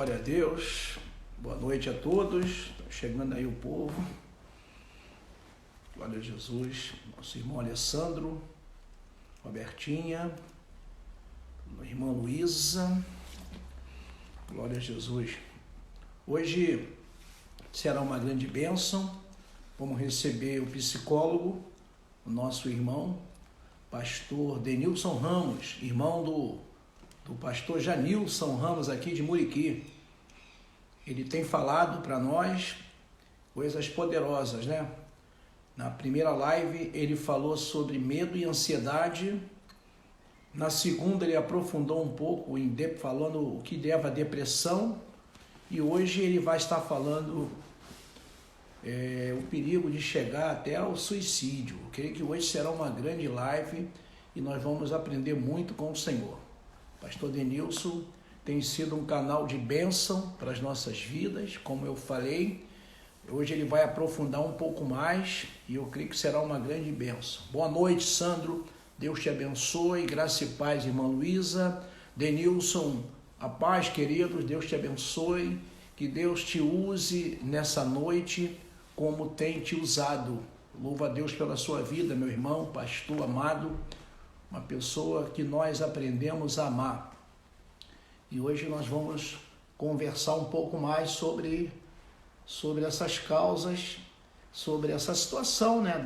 Glória a Deus, boa noite a todos. Tá chegando aí o povo. Glória a Jesus, nosso irmão Alessandro, Robertinha, irmã Luísa. Glória a Jesus. Hoje será uma grande bênção. Vamos receber o psicólogo, o nosso irmão, pastor Denilson Ramos, irmão do pastor Janilson Ramos aqui de Muriqui. Ele tem falado para nós coisas poderosas, né? Na primeira live ele falou sobre medo e ansiedade. Na segunda ele aprofundou um pouco falando o que leva à depressão. E hoje ele vai estar falando o perigo de chegar até ao suicídio. Eu creio que hoje será uma grande live e nós vamos aprender muito com o Senhor. Pastor Denilson tem sido um canal de bênção para as nossas vidas, como eu falei. Hoje ele vai aprofundar um pouco mais e eu creio que será uma grande bênção. Boa noite, Sandro. Deus te abençoe. Graça e paz, irmã Luísa. Denilson, a paz, queridos. Deus te abençoe. Que Deus te use nessa noite como tem te usado. Louva a Deus pela sua vida, meu irmão, pastor amado. Uma pessoa que nós aprendemos a amar. E hoje nós vamos conversar um pouco mais sobre essas causas, sobre essa situação, né,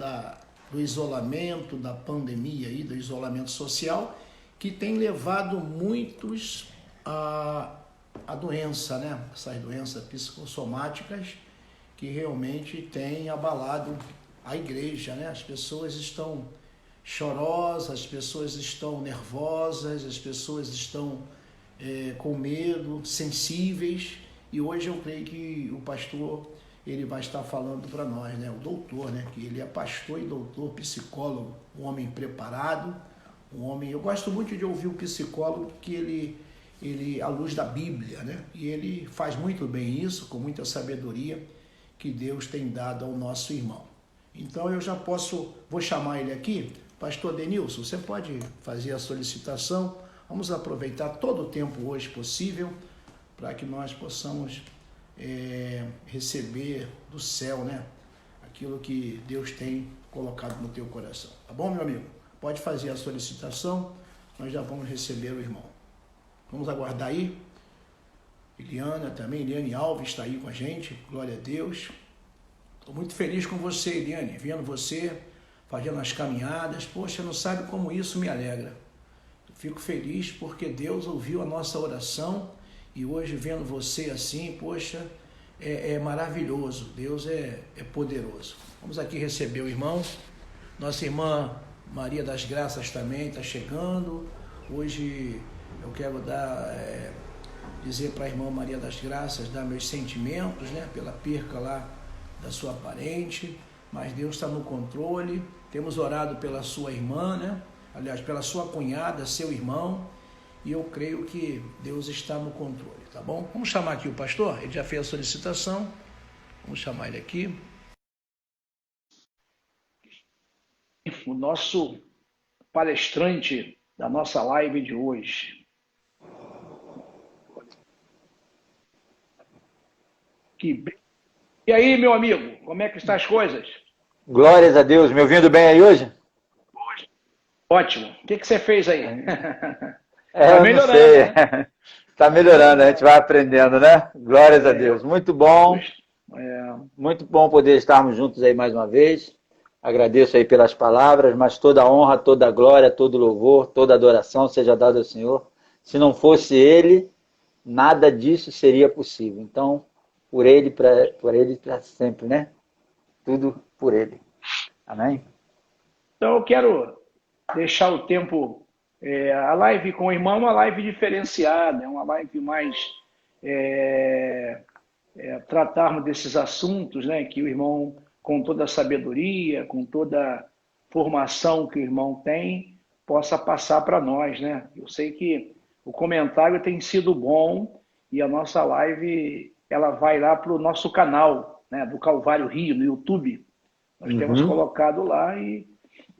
do isolamento, da pandemia, do isolamento social, que tem levado muitos a doença, né? Essas doenças psicossomáticas que realmente têm abalado a igreja, né? As pessoas estão chorosas, as pessoas estão nervosas, as pessoas estão com medo, sensíveis, e hoje eu creio que o pastor ele vai estar falando para nós, né? O doutor, né? Que ele é pastor e doutor, psicólogo, um homem preparado, um homem... Eu gosto muito de ouvir o psicólogo, que ele à luz da Bíblia, né? E ele faz muito bem isso, com muita sabedoria que Deus tem dado ao nosso irmão. Então eu já vou chamar ele aqui. Pastor Denilson, você pode fazer a solicitação. Vamos aproveitar todo o tempo hoje possível para que nós possamos receber do céu, né? Aquilo que Deus tem colocado no teu coração. Tá bom, meu amigo? Pode fazer a solicitação, nós já vamos receber o irmão. Vamos aguardar aí. Eliana também, Eliane Alves está aí com a gente, glória a Deus. Estou muito feliz com você, Eliane, vendo você fazendo as caminhadas. Poxa, não sabe como isso me alegra. Eu fico feliz porque Deus ouviu a nossa oração e hoje vendo você assim, poxa, é maravilhoso. Deus é poderoso. Vamos aqui receber o irmão. Nossa irmã Maria das Graças também está chegando. Hoje eu quero dizer para a irmã Maria das Graças, dar meus sentimentos, né, pela perca lá da sua parente, mas Deus está no controle. Temos orado pela sua irmã, né? Aliás, pela sua cunhada, seu irmão, e eu creio que Deus está no controle, tá bom? Vamos chamar aqui o pastor, ele já fez a solicitação, vamos chamar ele aqui. O nosso palestrante da nossa live de hoje. E aí, meu amigo, como é que estão as coisas? Glórias a Deus. Me ouvindo bem aí hoje? Ótimo. O que você fez aí? Tá melhorando, não sei. Né? Tá melhorando, a gente vai aprendendo, né? Glórias a Deus. Muito bom. Muito bom poder estarmos juntos aí mais uma vez. Agradeço aí pelas palavras, mas toda a honra, toda a glória, todo louvor, toda adoração seja dada ao Senhor. Se não fosse Ele, nada disso seria possível. Então, por Ele para sempre, né? Tudo por Ele. Amém? Então eu quero deixar o tempo, a live com o irmão é uma live diferenciada, é uma live mais tratarmos desses assuntos, né? Que o irmão, com toda a sabedoria, com toda a formação que o irmão tem, possa passar para nós, né? Eu sei que o comentário tem sido bom e a nossa live ela vai lá para o nosso canal, né, do Calvário Rio, no YouTube. Nós temos colocado lá e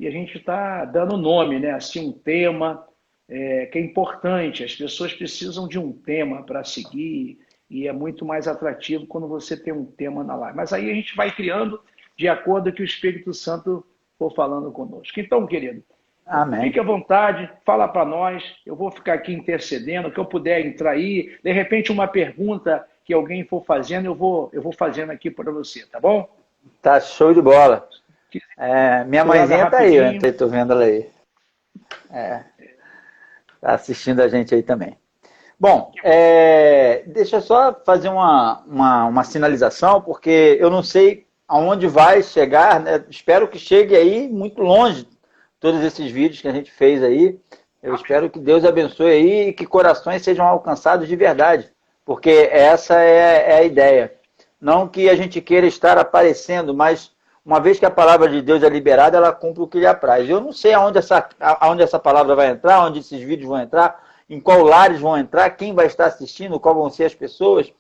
a gente está dando nome, né, assim, um tema que é importante. As pessoas precisam de um tema para seguir E é muito mais atrativo quando você tem um tema na live. Mas aí a gente vai criando de acordo com o que o Espírito Santo for falando conosco. Então, querido, amém. Fique à vontade, fala para nós. Eu vou ficar aqui intercedendo, o que eu puder entrar aí. De repente, uma pergunta que alguém for fazendo, eu vou fazendo aqui para você, tá bom? Tá show de bola. Minha mãezinha tá aí, eu tô vendo ela aí. Tá assistindo a gente aí também. Bom, deixa eu só fazer uma sinalização, porque eu não sei aonde vai chegar, né? Espero que chegue aí muito longe, todos esses vídeos que a gente fez aí. Eu espero que Deus abençoe aí e que corações sejam alcançados de verdade, porque essa é a ideia. Não que a gente queira estar aparecendo, mas uma vez que a palavra de Deus é liberada, ela cumpre o que lhe apraz. Eu não sei aonde essa palavra vai entrar, onde esses vídeos vão entrar, em qual lares vão entrar, quem vai estar assistindo, qual vão ser as pessoas.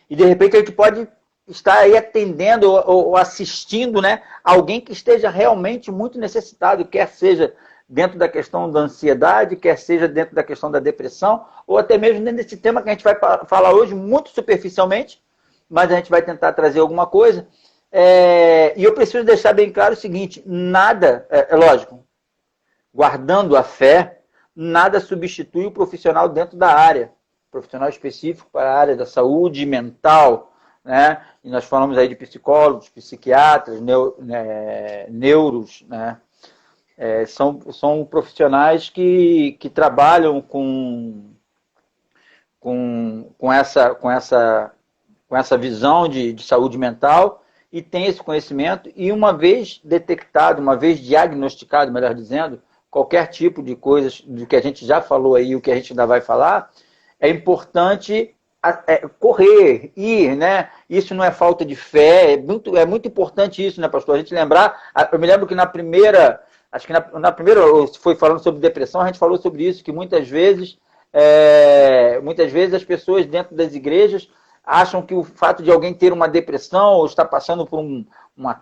E de repente a gente pode estar aí atendendo ou assistindo, né, alguém que esteja realmente muito necessitado, quer seja dentro da questão da ansiedade, quer seja dentro da questão da depressão, ou até mesmo dentro desse tema que a gente vai falar hoje, muito superficialmente, mas a gente vai tentar trazer alguma coisa. E eu preciso deixar bem claro o seguinte, nada, lógico, guardando a fé, nada substitui o profissional dentro da área, profissional específico para a área da saúde mental, né? E nós falamos aí de psicólogos, psiquiatras, neuros, né? São profissionais que trabalham com essa visão de saúde mental e tem esse conhecimento, e uma vez detectado, uma vez diagnosticado, melhor dizendo, qualquer tipo de coisas do que a gente já falou aí, o que a gente ainda vai falar, é importante correr, ir, né? Isso não é falta de fé, é muito importante isso, né, pastor? A gente lembrar, eu me lembro que na primeira, acho que na primeira, foi falando sobre depressão, a gente falou sobre isso, que muitas vezes as pessoas dentro das igrejas acham que o fato de alguém ter uma depressão ou estar passando por um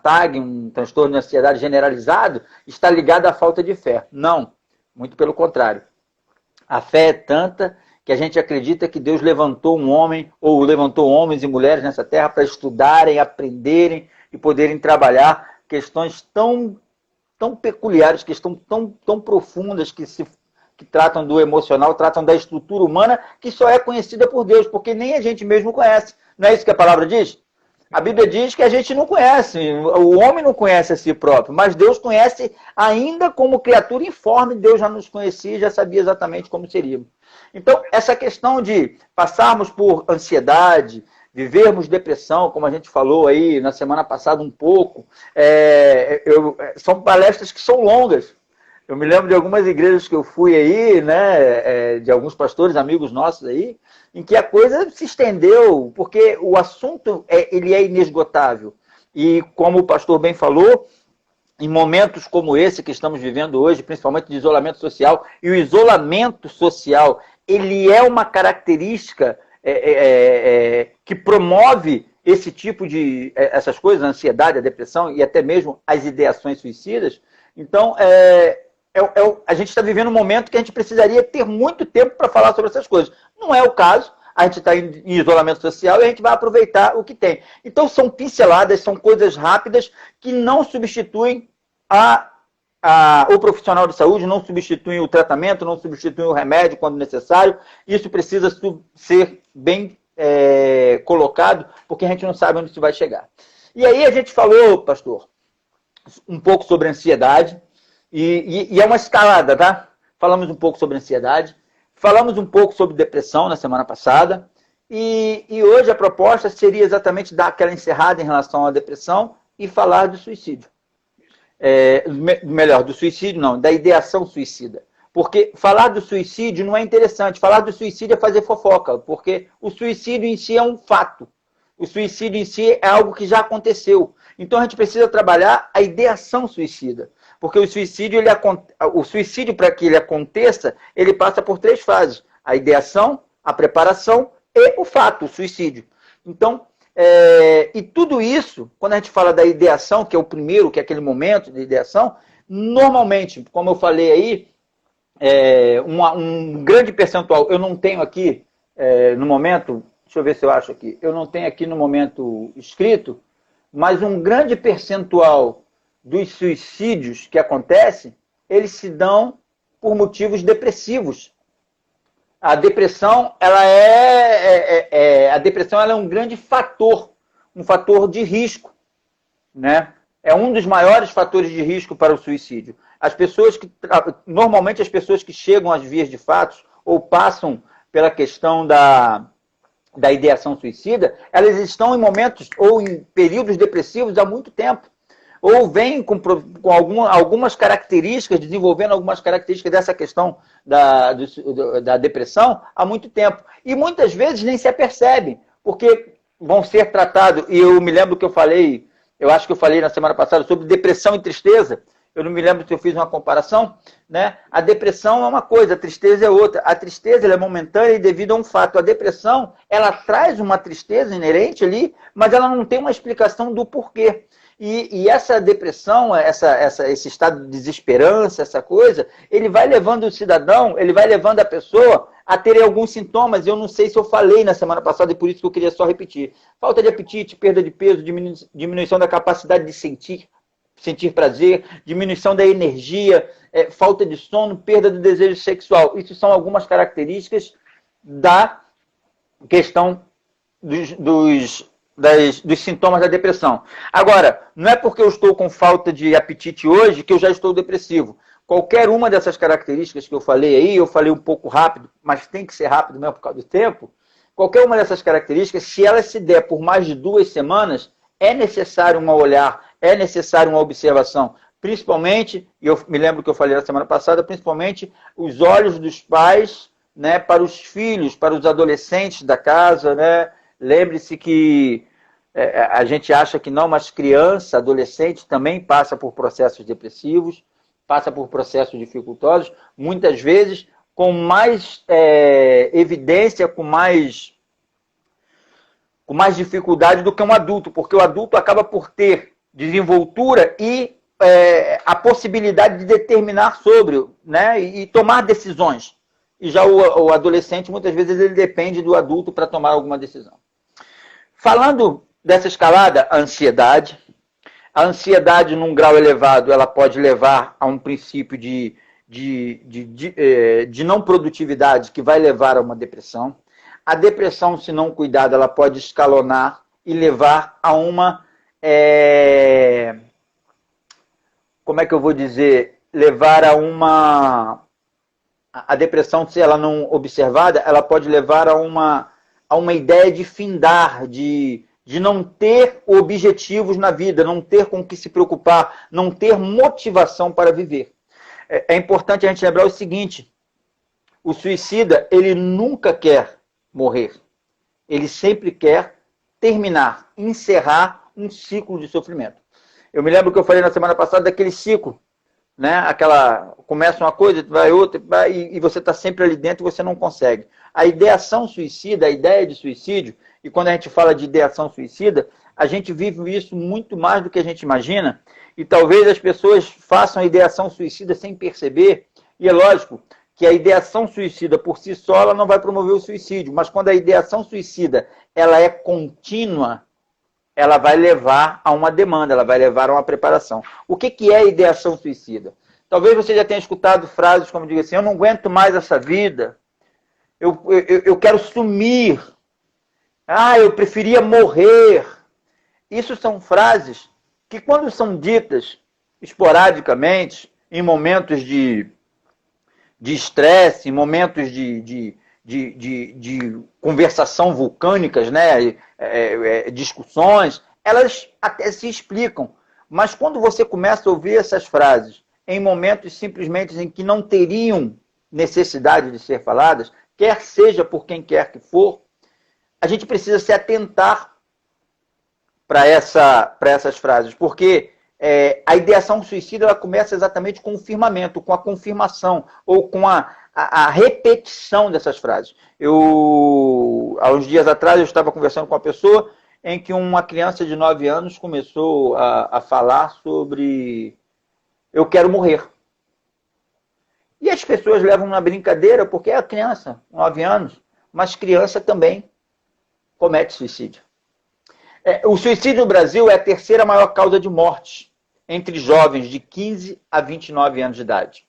TAG, um transtorno de ansiedade generalizado, está ligado à falta de fé. Não, muito pelo contrário. A fé é tanta que a gente acredita que Deus levantou um homem, ou levantou homens e mulheres nessa terra para estudarem, aprenderem e poderem trabalhar questões tão peculiares, questões tão profundas que tratam do emocional, tratam da estrutura humana, que só é conhecida por Deus, porque nem a gente mesmo conhece. Não é isso que a palavra diz? A Bíblia diz que a gente não conhece, o homem não conhece a si próprio, mas Deus conhece ainda como criatura informe, Deus já nos conhecia e já sabia exatamente como seríamos. Então, essa questão de passarmos por ansiedade, vivermos depressão, como a gente falou aí na semana passada um pouco, são palestras que são longas. Eu me lembro de algumas igrejas que eu fui aí, né, de alguns pastores, amigos nossos aí, em que a coisa se estendeu, porque o assunto ele é inesgotável. E como o pastor bem falou, em momentos como esse que estamos vivendo hoje, principalmente de isolamento social, e o isolamento social, ele é uma característica que promove esse tipo de essas coisas, a ansiedade, a depressão e até mesmo as ideações suicidas. Então, a gente está vivendo um momento que a gente precisaria ter muito tempo para falar sobre essas coisas. Não é o caso, a gente está em isolamento social e a gente vai aproveitar o que tem. Então, são pinceladas, são coisas rápidas que não substituem o profissional de saúde, não substituem o tratamento, não substituem o remédio quando necessário. Isso precisa ser bem colocado, porque a gente não sabe onde isso vai chegar. E aí a gente falou, pastor, um pouco sobre ansiedade, e é uma escalada, tá? Falamos um pouco sobre ansiedade, falamos um pouco sobre depressão na semana passada, e hoje a proposta seria exatamente dar aquela encerrada em relação à depressão e falar do suicídio. Melhor, do suicídio não, da ideação suicida. Porque falar do suicídio não é interessante, falar do suicídio é fazer fofoca, porque o suicídio em si é um fato. O suicídio em si é algo que já aconteceu. Então a gente precisa trabalhar a ideação suicida. Porque o suicídio, para que ele aconteça, ele passa por 3 fases. A ideação, a preparação e o fato, o suicídio. Então, e tudo isso, quando a gente fala da ideação, que é o primeiro, que é aquele momento de ideação, normalmente, como eu falei aí, um grande percentual, eu não tenho aqui, no momento, deixa eu ver se eu acho aqui, eu não tenho aqui no momento escrito, mas um grande percentual dos suicídios que acontecem, eles se dão por motivos depressivos. A depressão, ela é um grande fator, um fator de risco, né? É um dos maiores fatores de risco para o suicídio. Normalmente as pessoas que chegam às vias de fato ou passam pela questão da ideação suicida, elas estão em momentos ou em períodos depressivos há muito tempo. Ou vêm com algumas características, desenvolvendo algumas características dessa questão da depressão há muito tempo. E muitas vezes nem se apercebem, porque vão ser tratados, e eu me lembro que eu falei, eu acho que eu falei na semana passada sobre depressão e tristeza, eu não me lembro se eu fiz uma comparação, né? A depressão é uma coisa, a tristeza é outra. A tristeza ela é momentânea e devido a um fato. A depressão, ela traz uma tristeza inerente ali, mas ela não tem uma explicação do porquê. E essa depressão, esse estado de desesperança, essa coisa, ele vai levando o cidadão, ele vai levando a pessoa a ter alguns sintomas. Eu não sei se eu falei na semana passada, e por isso que eu queria só repetir. Falta de apetite, perda de peso, diminuição da capacidade de sentir prazer, diminuição da energia, falta de sono, perda do desejo sexual. Isso são algumas características da questão dos sintomas da depressão. Agora, não é porque eu estou com falta de apetite hoje que eu já estou depressivo. Qualquer uma dessas características que eu falei aí, eu falei um pouco rápido, mas tem que ser rápido mesmo por causa do tempo, qualquer uma dessas características, se ela se der por mais de 2 semanas, é necessário um olhar, é necessário uma observação, principalmente, e eu me lembro que eu falei na semana passada, principalmente os olhos dos pais, né, para os filhos, para os adolescentes da casa, né? Lembre-se que a gente acha que não, mas criança, adolescente também passa por processos depressivos, passa por processos dificultosos, muitas vezes com mais evidência, com mais dificuldade do que um adulto, porque o adulto acaba por ter desenvoltura e a possibilidade de determinar sobre, né, e tomar decisões. E já o adolescente, muitas vezes, ele depende do adulto para tomar alguma decisão. Falando dessa escalada, a ansiedade num grau elevado, ela pode levar a um princípio de não produtividade que vai levar a uma depressão. A depressão, se não cuidada, ela pode escalonar e levar a uma... como é que eu vou dizer? Levar a uma... A depressão, se ela não observada, ela pode levar a uma ideia de findar, de não ter objetivos na vida, não ter com que se preocupar, não ter motivação para viver. É importante a gente lembrar o seguinte, o suicida, ele nunca quer morrer. Ele sempre quer terminar, encerrar um ciclo de sofrimento. Eu me lembro que eu falei na semana passada daquele ciclo, né? Começa uma coisa, vai outra, e você está sempre ali dentro e você não consegue. A ideação suicida, a ideia de suicídio, e quando a gente fala de ideação suicida, a gente vive isso muito mais do que a gente imagina, e talvez as pessoas façam a ideação suicida sem perceber, e é lógico que a ideação suicida por si só ela não vai promover o suicídio, mas quando a ideação suicida ela é contínua, ela vai levar a uma demanda, ela vai levar a uma preparação. O que é ideação suicida? Talvez você já tenha escutado frases como, diga assim, eu não aguento mais essa vida, eu quero sumir, eu preferia morrer. Isso são frases que, quando são ditas esporadicamente, em momentos de estresse, em momentos de conversação vulcânicas, né? Discussões, elas até se explicam. Mas quando você começa a ouvir essas frases em momentos simplesmente em que não teriam necessidade de ser faladas, quer seja por quem quer que for, a gente precisa se atentar para essas frases, porque a ideação suicida ela começa exatamente com o firmamento, com a confirmação, ou com a repetição dessas frases. Há uns dias atrás, eu estava conversando com uma pessoa em que uma criança de 9 anos começou a falar sobre eu quero morrer. E as pessoas levam na brincadeira, porque é a criança, 9 anos, mas criança também comete suicídio. O suicídio no Brasil é a terceira maior causa de morte entre jovens de 15 a 29 anos de idade.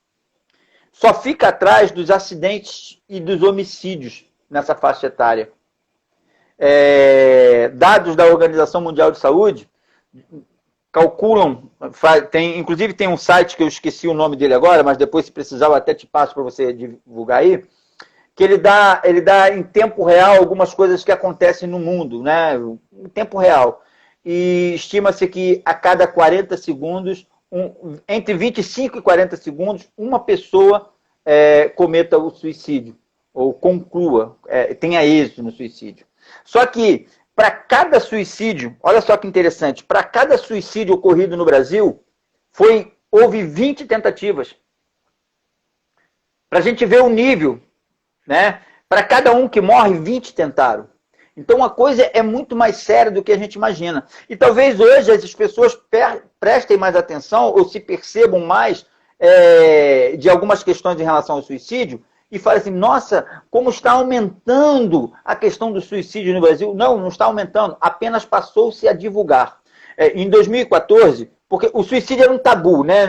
Só fica atrás dos acidentes e dos homicídios nessa faixa etária. Dados da Organização Mundial de Saúde calculam, inclusive tem um site que eu esqueci o nome dele agora, mas depois, se precisar, eu até te passo para você divulgar aí, que ele dá em tempo real algumas coisas que acontecem no mundo, né? Em tempo real. E estima-se que a cada 40 segundos, entre 25 e 40 segundos, uma pessoa cometa o suicídio, ou conclua, tenha êxito no suicídio. Só que, para cada suicídio, olha só que interessante, para cada suicídio ocorrido no Brasil, houve 20 tentativas. Para a gente ver o nível, né? Para cada um que morre, 20 tentaram. Então a coisa é muito mais séria do que a gente imagina. E talvez hoje as pessoas prestem mais atenção ou se percebam mais de algumas questões em relação ao suicídio e falem assim, nossa, como está aumentando a questão do suicídio no Brasil. Não está aumentando, apenas passou-se a divulgar. Em 2014, porque o suicídio era um tabu, né?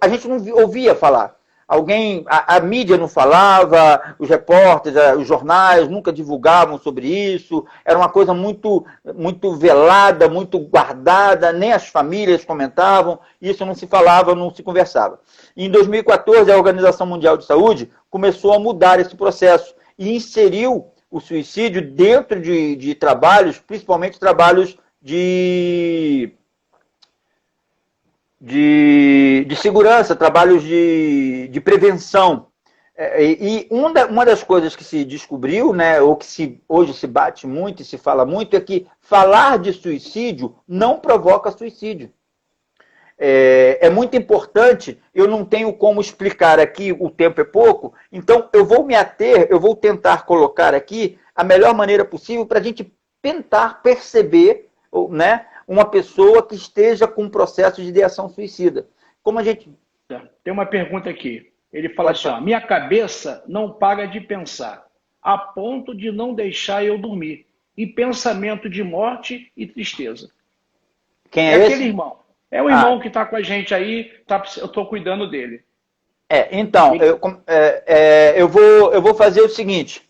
A gente não ouvia falar. A mídia não falava, os repórteres, os jornais nunca divulgavam sobre isso, era uma coisa muito, muito velada, muito guardada, nem as famílias comentavam, isso não se falava, não se conversava. E em 2014, a Organização Mundial de Saúde começou a mudar esse processo e inseriu o suicídio dentro de trabalhos, principalmente trabalhos de segurança, trabalhos de prevenção. E uma das coisas que se descobriu, né, ou que hoje se bate muito e se fala muito, é que falar de suicídio não provoca suicídio. É muito importante, eu não tenho como explicar aqui, o tempo é pouco, então eu vou tentar colocar aqui a melhor maneira possível para a gente tentar perceber, né, uma pessoa que esteja com um processo de ideação suicida. Como a gente... Tem uma pergunta aqui. Ele fala assim, ó, minha cabeça não para de pensar, a ponto de não deixar eu dormir. E pensamento de morte e tristeza. Quem é esse? Aquele irmão. É o irmão que está com a gente aí, eu estou cuidando dele. Então, eu vou fazer o seguinte.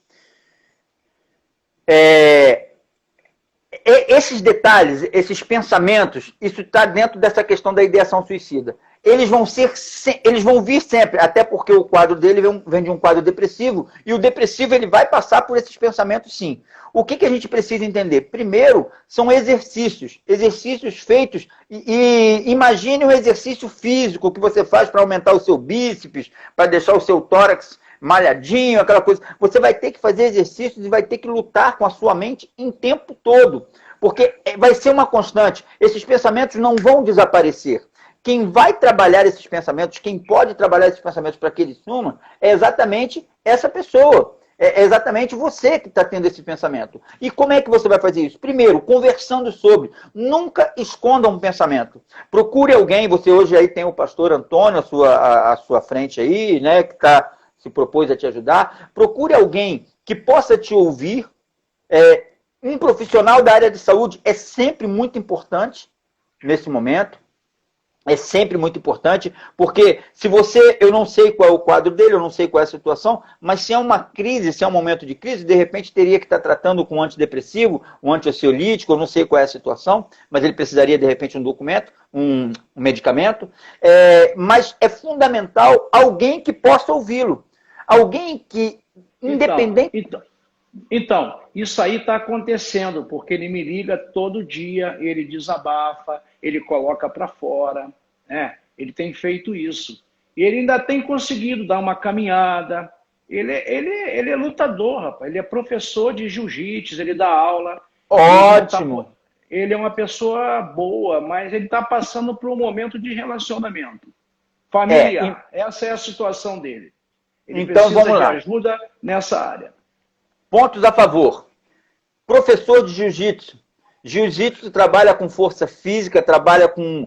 Esses detalhes, esses pensamentos, isso está dentro dessa questão da ideação suicida. Eles vão vir sempre, até porque o quadro dele vem de um quadro depressivo, e o depressivo ele vai passar por esses pensamentos sim. O que a gente precisa entender? Primeiro, são exercícios feitos, e imagine um exercício físico que você faz para aumentar o seu bíceps, para deixar o seu tórax malhadinho, aquela coisa. Você vai ter que fazer exercícios e vai ter que lutar com a sua mente em tempo todo, porque vai ser uma constante. Esses pensamentos não vão desaparecer. Quem vai trabalhar esses pensamentos, quem pode trabalhar esses pensamentos para que eles sumam, é exatamente essa pessoa. É exatamente você que está tendo esse pensamento. E como é que você vai fazer isso? Primeiro, conversando sobre. Nunca esconda um pensamento. Procure alguém, você hoje aí tem o pastor Antônio à sua frente aí, né, que se propôs a te ajudar. Procure alguém que possa te ouvir. Um profissional da área de saúde é sempre muito importante nesse momento. É sempre muito importante, porque eu não sei qual é o quadro dele, eu não sei qual é a situação, mas se é uma crise, se é um momento de crise, de repente teria que estar tratando com um antidepressivo, um anti-ansiolítico, eu não sei qual é a situação, mas ele precisaria de repente um documento, um medicamento, mas é fundamental alguém que possa ouvi-lo, alguém que, independente... Então, isso aí está acontecendo, porque ele me liga todo dia, ele desabafa, ele coloca para fora, né? Ele tem feito isso. E ele ainda tem conseguido dar uma caminhada. Ele é lutador, rapaz. Ele é professor de jiu-jitsu, ele dá aula. Ótimo! Ele é uma pessoa boa, mas ele está passando por um momento de relacionamento familiar. Essa é a situação dele. Ele precisa de ajuda nessa área. Pontos a favor. Professor de jiu-jitsu. Jiu-jitsu trabalha com força física, trabalha com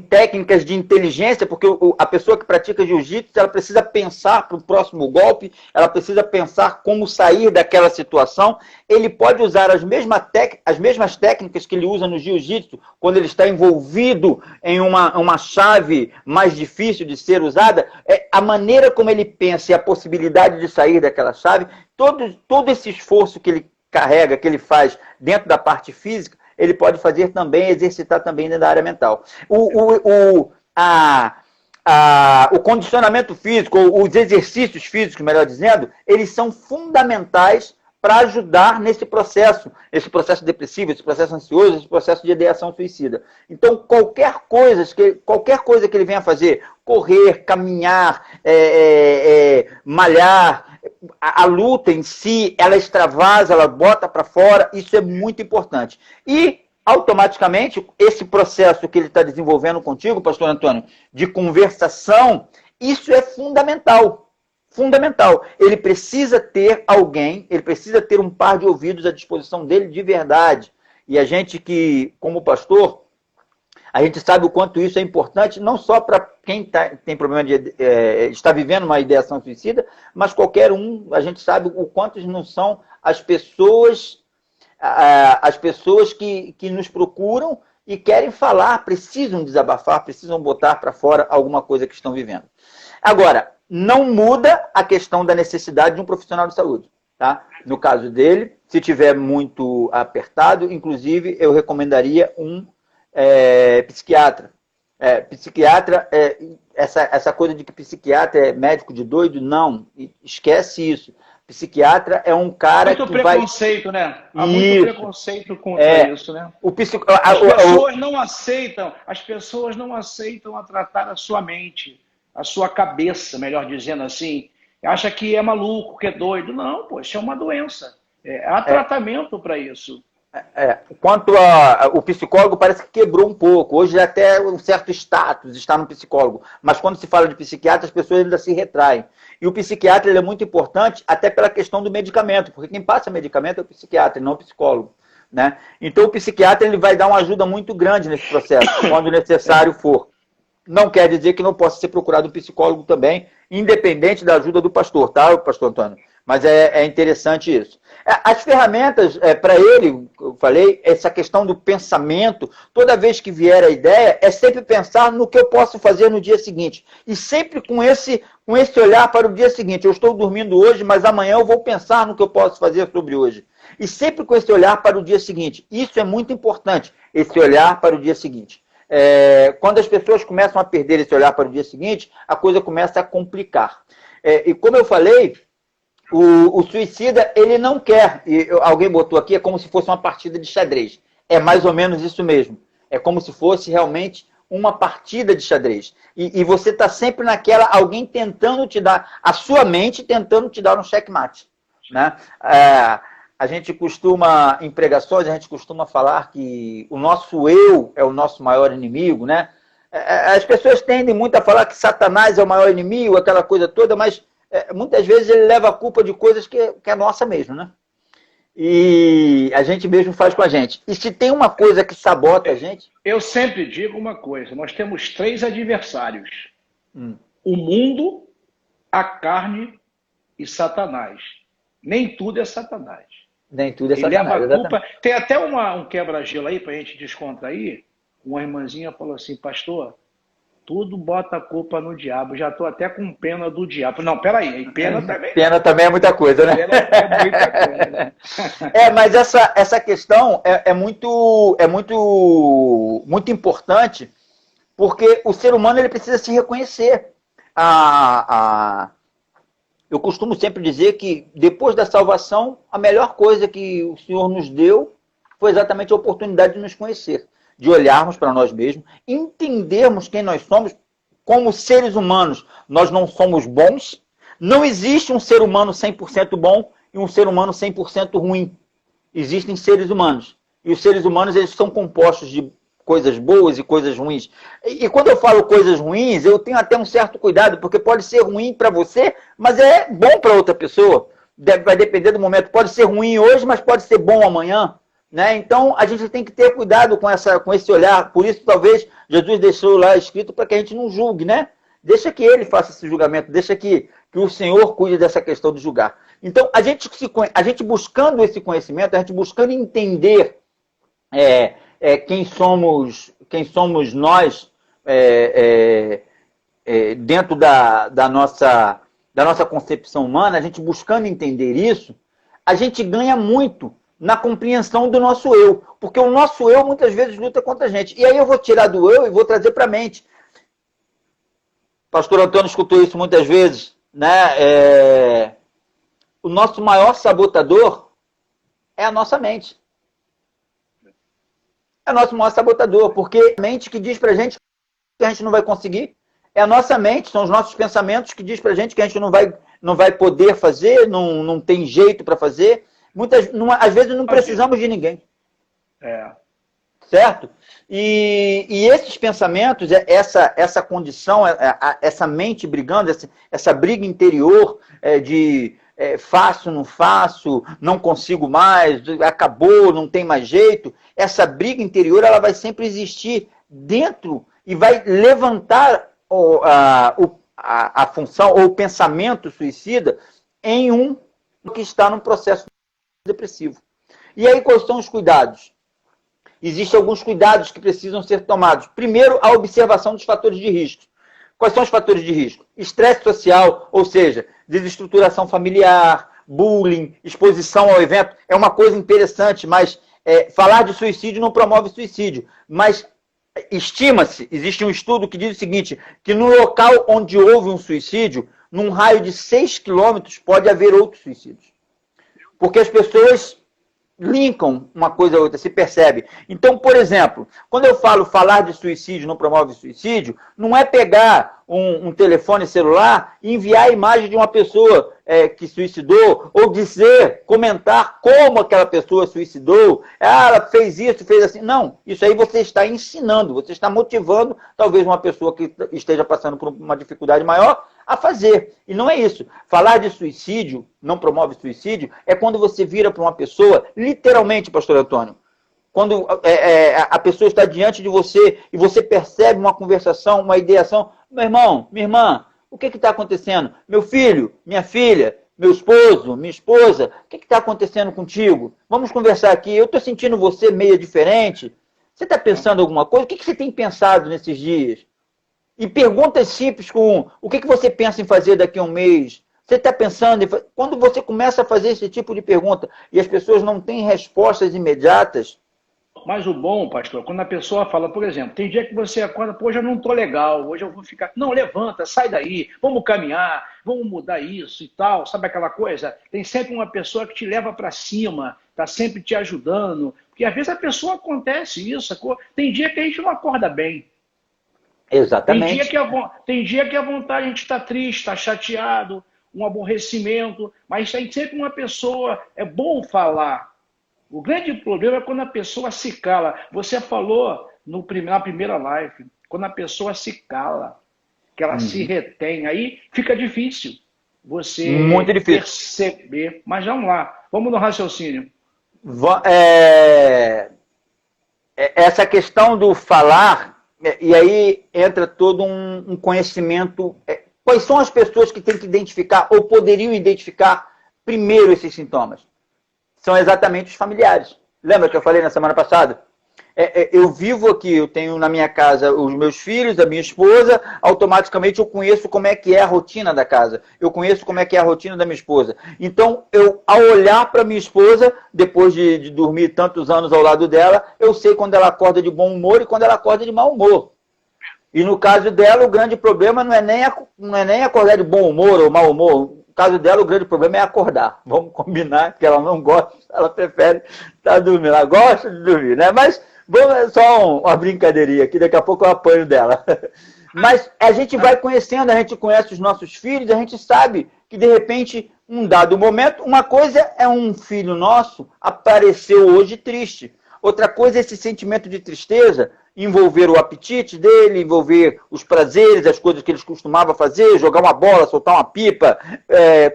técnicas de inteligência, porque a pessoa que pratica jiu-jitsu, ela precisa pensar para o próximo golpe, ela precisa pensar como sair daquela situação. Ele pode usar as mesmas técnicas que ele usa no jiu-jitsu, quando ele está envolvido em uma chave mais difícil de ser usada. A maneira como ele pensa e a possibilidade de sair daquela chave, todo esse esforço que ele carrega, que ele faz dentro da parte física, ele pode fazer também, exercitar também dentro da área mental. O condicionamento físico, os exercícios físicos, melhor dizendo, eles são fundamentais para ajudar nesse processo depressivo, esse processo ansioso, esse processo de ideação suicida. Então, qualquer coisa que ele venha fazer, correr, caminhar, malhar, a luta em si, ela extravasa, ela bota para fora, isso é muito importante. E, automaticamente, esse processo que ele está desenvolvendo contigo, pastor Antônio, de conversação, isso é fundamental. Fundamental. Ele precisa ter alguém, ele precisa ter um par de ouvidos à disposição dele de verdade. E a gente que, como pastor, a gente sabe o quanto isso é importante, não só para quem tem problema de está vivendo uma ideação suicida, mas qualquer um, a gente sabe o quanto não são as pessoas que nos procuram e querem falar, precisam desabafar, precisam botar para fora alguma coisa que estão vivendo. Agora, não muda a questão da necessidade de um profissional de saúde. Tá? No caso dele, se tiver muito apertado, inclusive eu recomendaria um psiquiatra. Psiquiatra, essa coisa de que psiquiatra é médico de doido, não, esquece isso. Psiquiatra é um cara que vai... Muito preconceito, né? Há muito preconceito contra isso, né? As pessoas não aceitam a tratar a sua mente, a sua cabeça, melhor dizendo assim. Acha que é maluco, que é doido. Não, poxa, é uma doença. Há tratamento para isso. Quanto o psicólogo, parece que quebrou um pouco. Hoje até um certo status está no psicólogo. Mas quando se fala de psiquiatra, as pessoas ainda se retraem. E o psiquiatra ele é muito importante até pela questão do medicamento, porque quem passa medicamento é o psiquiatra e não o psicólogo. Né? Então o psiquiatra ele vai dar uma ajuda muito grande nesse processo, quando necessário for. Não quer dizer que não possa ser procurado um psicólogo também, independente da ajuda do pastor, tá, pastor Antônio? Mas é interessante isso. As ferramentas, para ele, eu falei, essa questão do pensamento, toda vez que vier a ideia, é sempre pensar no que eu posso fazer no dia seguinte. E sempre com esse olhar para o dia seguinte. Eu estou dormindo hoje, mas amanhã eu vou pensar no que eu posso fazer sobre hoje. E sempre com esse olhar para o dia seguinte. Isso é muito importante, esse olhar para o dia seguinte. Quando as pessoas começam a perder esse olhar para o dia seguinte, a coisa começa a complicar. E como eu falei, o suicida, ele não quer, e alguém botou aqui, é como se fosse uma partida de xadrez. É mais ou menos isso mesmo. É como se fosse realmente uma partida de xadrez. E você está sempre naquela, alguém tentando te dar, a sua mente tentando te dar um checkmate. Né? A gente costuma, em pregações, a gente costuma falar que o nosso eu é o nosso maior inimigo, né? As pessoas tendem muito a falar que Satanás é o maior inimigo, aquela coisa toda, mas muitas vezes ele leva a culpa de coisas que é nossa mesmo, né? E a gente mesmo faz com a gente. E se tem uma coisa que sabota a gente... Eu sempre digo uma coisa, nós temos 3 adversários. O mundo, a carne e Satanás. Nem tudo é Satanás. Nem tudo é Satanás. Leva a culpa. Tem até um quebra-gelo aí para a gente descontrair. Uma irmãzinha falou assim, pastor, tudo bota a culpa no diabo. Já estou até com pena do diabo. Não, peraí, pena também. Pena também é muita coisa, né? Pena é muita coisa, né? Mas essa questão é muito importante, porque o ser humano ele precisa se reconhecer. Eu costumo sempre dizer que depois da salvação, a melhor coisa que o Senhor nos deu foi exatamente a oportunidade de nos conhecer, de olharmos para nós mesmos, entendermos quem nós somos como seres humanos. Nós não somos bons, não existe um ser humano 100% bom e um ser humano 100% ruim. Existem seres humanos. E os seres humanos eles são compostos de coisas boas e coisas ruins. E quando eu falo coisas ruins, eu tenho até um certo cuidado, porque pode ser ruim para você, mas é bom para outra pessoa. Vai depender do momento. Pode ser ruim hoje, mas pode ser bom amanhã. né? Então, a gente tem que ter cuidado com esse olhar. Por isso, talvez, Jesus deixou lá escrito para que a gente não julgue, né? Deixa que ele faça esse julgamento, deixa que o Senhor cuide dessa questão de julgar. Então, a gente buscando esse conhecimento, a gente buscando entender quem somos nós dentro da nossa concepção humana, a gente buscando entender isso, a gente ganha muito na compreensão do nosso eu, porque o nosso eu muitas vezes luta contra a gente. E aí eu vou tirar do eu e vou trazer para a mente. Pastor Antônio escutou isso muitas vezes, né? O nosso maior sabotador é a nossa mente. É o nosso maior sabotador, porque é a mente que diz pra gente que a gente não vai conseguir, é a nossa mente, são os nossos pensamentos que diz pra gente que a gente não vai poder fazer, não tem jeito para fazer. Às vezes não precisamos de ninguém. Certo? E esses pensamentos, essa condição, essa mente brigando, essa briga interior de faço, não faço, não consigo mais, acabou, não tem mais jeito, essa briga interior ela vai sempre existir dentro e vai levantar a função ou o pensamento suicida em um que está num processo depressivo. E aí quais são os cuidados? Existem alguns cuidados que precisam ser tomados. Primeiro, a observação dos fatores de risco. Quais são os fatores de risco? Estresse social, ou seja, desestruturação familiar, bullying, exposição ao evento. É uma coisa interessante, mas falar de suicídio não promove suicídio. Mas estima-se, existe um estudo que diz o seguinte, que no local onde houve um suicídio, num raio de 6 quilômetros, pode haver outros suicídios. Porque as pessoas linkam uma coisa a outra, se percebe. Então, por exemplo, quando eu falo falar de suicídio não promove suicídio, não é pegar um telefone celular e enviar a imagem de uma pessoa que suicidou, ou comentar como aquela pessoa suicidou, ela fez isso, fez assim. Não, isso aí você está ensinando, você está motivando talvez uma pessoa que esteja passando por uma dificuldade maior a fazer. E não é isso. Falar de suicídio, não promove suicídio, é quando você vira para uma pessoa, literalmente, pastor Antônio, quando a pessoa está diante de você e você percebe uma conversação, uma ideação, meu irmão, minha irmã, o que está acontecendo? Meu filho, minha filha, meu esposo, minha esposa, o que está acontecendo contigo? Vamos conversar aqui, eu estou sentindo você meio diferente. Você está pensando alguma coisa? O que você tem pensado nesses dias? E perguntas simples com o que você pensa em fazer daqui a um mês? Você está pensando em... Quando você começa a fazer esse tipo de pergunta e as pessoas não têm respostas imediatas... Mas o bom, pastor, quando a pessoa fala, por exemplo, tem dia que você acorda, pô, hoje eu não estou legal, hoje eu vou ficar... Não, levanta, sai daí, vamos caminhar, vamos mudar isso e tal, sabe aquela coisa? Tem sempre uma pessoa que te leva para cima, está sempre te ajudando, porque às vezes a pessoa acontece isso, tem dia que a gente não acorda bem. Exatamente. Tem dia que a vontade, a gente está triste, está chateado, um aborrecimento, mas tem sempre uma pessoa, é bom falar. O grande problema é quando a pessoa se cala. Você falou na primeira live, quando a pessoa se cala, que ela se retém, aí fica difícil você muito difícil perceber. Mas vamos lá, vamos no raciocínio. Essa questão do falar, e aí entra todo um conhecimento. Quais são as pessoas que têm que identificar, ou poderiam identificar primeiro esses sintomas? São exatamente os familiares. Lembra que eu falei na semana passada? Eu vivo aqui, eu tenho na minha casa os meus filhos, a minha esposa, automaticamente eu conheço como é que é a rotina da casa. Eu conheço como é que é a rotina da minha esposa. Então, ao olhar para minha esposa, depois de dormir tantos anos ao lado dela, eu sei quando ela acorda de bom humor e quando ela acorda de mau humor. E no caso dela, o grande problema não é nem acordar de bom humor ou mau humor. No caso dela, o grande problema é acordar. Vamos combinar que ela não gosta, ela prefere estar dormindo. Ela gosta de dormir, né? Mas só uma brincadeirinha aqui, daqui a pouco eu apanho dela. Mas a gente vai conhecendo, a gente conhece os nossos filhos, a gente sabe que, de repente, um dado momento, uma coisa é um filho nosso apareceu hoje triste. Outra coisa é esse sentimento de tristeza envolver o apetite dele, envolver os prazeres, as coisas que eles costumavam fazer, jogar uma bola, soltar uma pipa,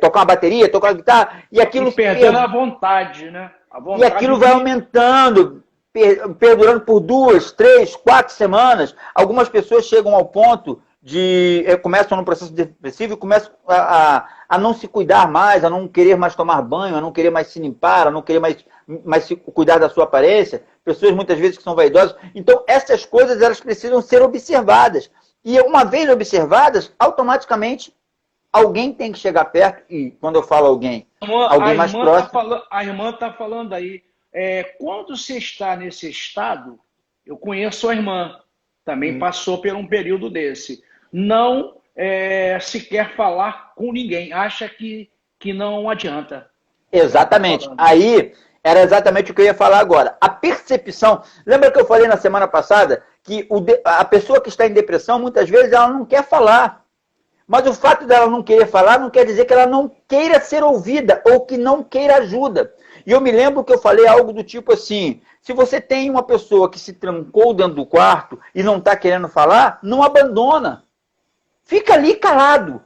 tocar uma bateria, tocar uma guitarra, e aquilo... E perdendo a vontade, né? E aquilo vai aumentando, perdurando por 2, 3, 4 semanas. Algumas pessoas chegam ao ponto de... começam no processo depressivo e começam a não se cuidar mais, a não querer mais tomar banho, a não querer mais se limpar, a não querer mais se cuidar da sua aparência. Pessoas muitas vezes que são vaidosas. Então, essas coisas elas precisam ser observadas. E uma vez observadas, automaticamente alguém tem que chegar perto, e quando eu falo alguém, alguém mais próximo... A irmã está falando aí, quando você está nesse estado, eu conheço a irmã, também passou por um período desse, não se quer falar com ninguém, acha que não adianta. Exatamente, aí era exatamente o que eu ia falar agora. A percepção, lembra que eu falei na semana passada, que a pessoa que está em depressão, muitas vezes ela não quer falar. Mas o fato dela não querer falar não quer dizer que ela não queira ser ouvida ou que não queira ajuda. E eu me lembro que eu falei algo do tipo assim, se você tem uma pessoa que se trancou dentro do quarto e não está querendo falar, não abandona. Fica ali calado.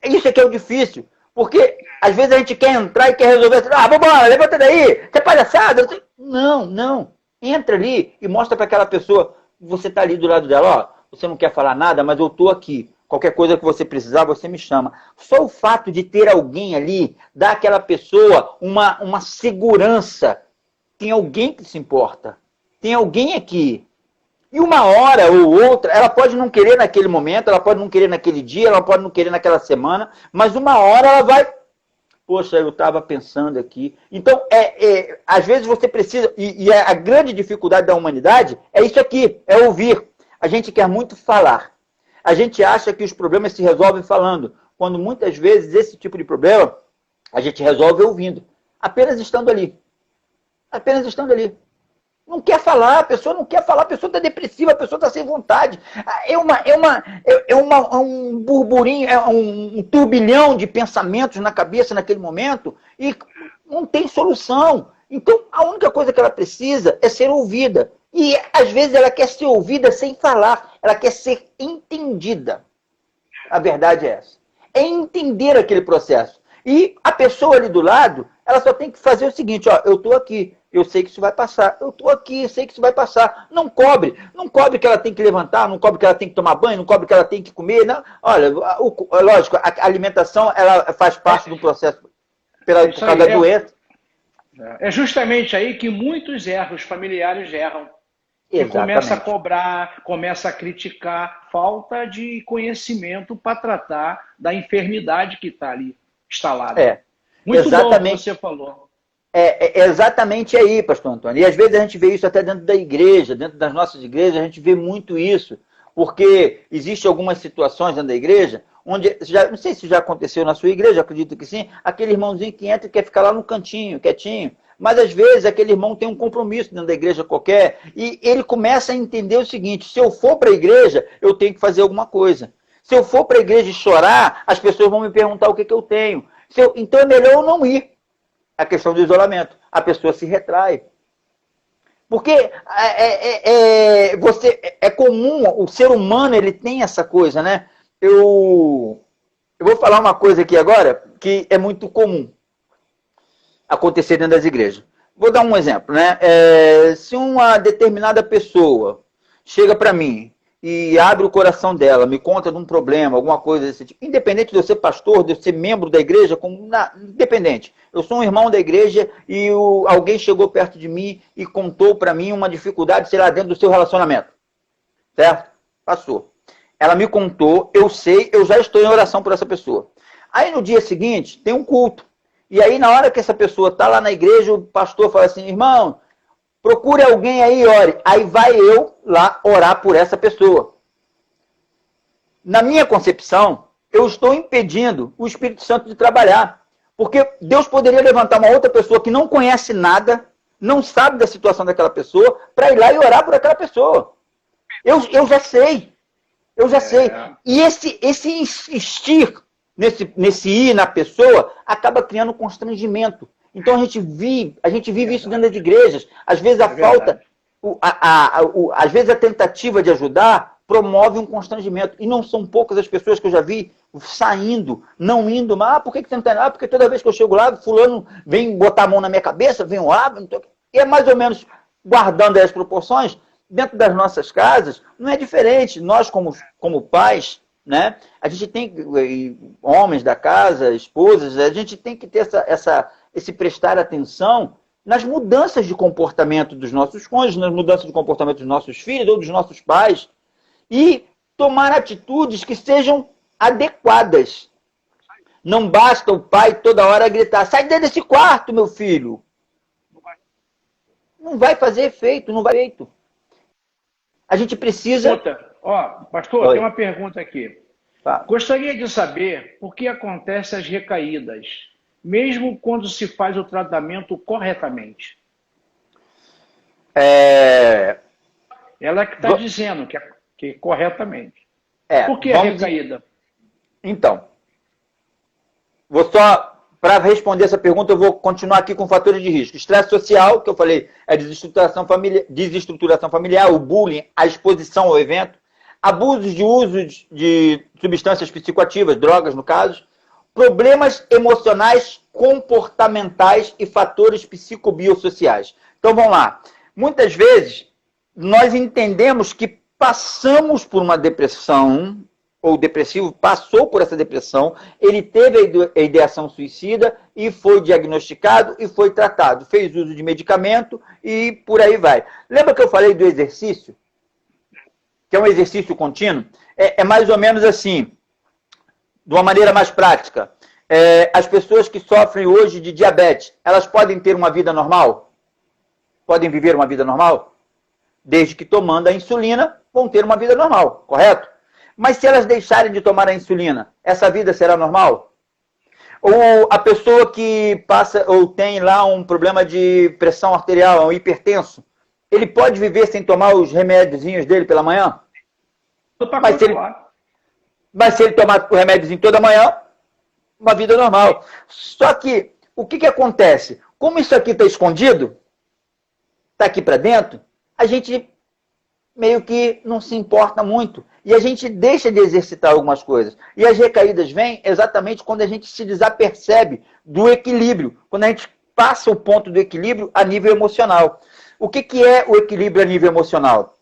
Isso é que é o difícil. Porque às vezes a gente quer entrar e quer resolver. Vambora, levanta daí, você é palhaçada. Não. Entra ali e mostra para aquela pessoa, você está ali do lado dela, você não quer falar nada, mas eu estou aqui. Qualquer coisa que você precisar, você me chama. Só o fato de ter alguém ali, dá àquela pessoa uma segurança. Tem alguém que se importa. Tem alguém aqui. E uma hora ou outra, ela pode não querer naquele momento, ela pode não querer naquele dia, ela pode não querer naquela semana, mas uma hora ela vai... Poxa, eu estava pensando aqui. Então, às vezes você precisa... E a grande dificuldade da humanidade é isso aqui, é ouvir. A gente quer muito falar. A gente acha que os problemas se resolvem falando, quando muitas vezes esse tipo de problema a gente resolve ouvindo. Apenas estando ali. Apenas estando ali. Não quer falar, a pessoa não quer falar, a pessoa está depressiva, a pessoa está sem vontade. É um burburinho, é um turbilhão de pensamentos na cabeça naquele momento e não tem solução. Então, a única coisa que ela precisa é ser ouvida. E, às vezes, ela quer ser ouvida sem falar. Ela quer ser entendida. A verdade é essa. É entender aquele processo. E a pessoa ali do lado, ela só tem que fazer o seguinte, eu estou aqui, eu sei que isso vai passar. Eu estou aqui, eu sei que isso vai passar. Não cobre. Não cobre que ela tem que levantar, não cobre que ela tem que tomar banho, não cobre que ela tem que comer. Não. Olha, lógico, a alimentação ela faz parte do processo por causa da doença. É justamente aí que muitos erros familiares erram. E começa a cobrar, começa a criticar, falta de conhecimento para tratar da enfermidade que está ali instalada. Muito bom o que você falou. Exatamente aí, pastor Antônio. E às vezes a gente vê isso até dentro da igreja, dentro das nossas igrejas, a gente vê muito isso. Porque existem algumas situações dentro da igreja, onde, não sei se já aconteceu na sua igreja, acredito que sim, aquele irmãozinho que entra e quer ficar lá no cantinho, quietinho. Mas às vezes aquele irmão tem um compromisso dentro da igreja qualquer e ele começa a entender o seguinte, se eu for para a igreja, eu tenho que fazer alguma coisa. Se eu for para a igreja e chorar, as pessoas vão me perguntar o que eu tenho. Então é melhor eu não ir. A questão do isolamento. A pessoa se retrai. Porque é comum, o ser humano ele tem essa coisa, né? Eu vou falar uma coisa aqui agora que é muito comum acontecer dentro das igrejas. Vou dar um exemplo, né? Se uma determinada pessoa chega para mim e abre o coração dela, me conta de um problema, alguma coisa desse tipo, independente de eu ser pastor, de eu ser membro da igreja, independente. Eu sou um irmão da igreja e alguém chegou perto de mim e contou para mim uma dificuldade, sei lá, dentro do seu relacionamento. Certo? Passou. Ela me contou, eu sei, eu já estou em oração por essa pessoa. Aí no dia seguinte, tem um culto. E aí, na hora que essa pessoa está lá na igreja, o pastor fala assim, irmão, procure alguém aí e ore. Aí vai eu lá orar por essa pessoa. Na minha concepção, eu estou impedindo o Espírito Santo de trabalhar. Porque Deus poderia levantar uma outra pessoa que não conhece nada, não sabe da situação daquela pessoa, para ir lá e orar por aquela pessoa. Eu já sei. Eu já sei. E esse insistir nesse ir na pessoa, acaba criando constrangimento. Então a gente vive isso dentro das igrejas. Às vezes a falta, às vezes a tentativa de ajudar promove um constrangimento. E não são poucas as pessoas que eu já vi saindo, não indo, mas por que você não está indo? Porque toda vez que eu chego lá, fulano vem botar a mão na minha cabeça, vem o água, e é mais ou menos, guardando as proporções, dentro das nossas casas, não é diferente. Nós, como pais, né, a gente tem, homens da casa, esposas, a gente tem que ter esse prestar atenção nas mudanças de comportamento dos nossos cônjuges, nas mudanças de comportamento dos nossos filhos ou dos nossos pais, e tomar atitudes que sejam adequadas. Não basta o pai toda hora gritar, sai desse quarto, meu filho. Não vai fazer efeito, não vai fazer efeito. A gente precisa... Pastor, Oi. Tem uma pergunta aqui. Tá. Gostaria de saber por que acontecem as recaídas, mesmo quando se faz o tratamento corretamente. Ela que está dizendo que corretamente. Por que a recaída? Então, para responder essa pergunta, eu vou continuar aqui com fatores de risco. Estresse social, que eu falei, é desestruturação familiar, o bullying, a exposição ao evento, abusos de uso de substâncias psicoativas, drogas no caso, problemas emocionais, comportamentais e fatores psicobiosociais. Então vamos lá. Muitas vezes nós entendemos que passamos por uma depressão, ou o depressivo passou por essa depressão, ele teve a ideação suicida e foi diagnosticado e foi tratado. Fez uso de medicamento e por aí vai. Lembra que eu falei do exercício? Que é um exercício contínuo? É mais ou menos assim, de uma maneira mais prática. As pessoas que sofrem hoje de diabetes, elas podem ter uma vida normal? Podem viver uma vida normal? Desde que tomando a insulina, vão ter uma vida normal, correto? Mas se elas deixarem de tomar a insulina, essa vida será normal? Ou a pessoa que passa ou tem lá um problema de pressão arterial, um hipertenso, ele pode viver sem tomar os remédiozinhos dele pela manhã? Mas se ele tomar o remédiozinho toda manhã, uma vida normal. Só que, o que acontece? Como isso aqui está escondido, está aqui para dentro, a gente meio que não se importa muito. E a gente deixa de exercitar algumas coisas. E as recaídas vêm exatamente quando a gente se desapercebe do equilíbrio. Quando a gente passa o ponto do equilíbrio a nível emocional. O que é o equilíbrio a nível emocional?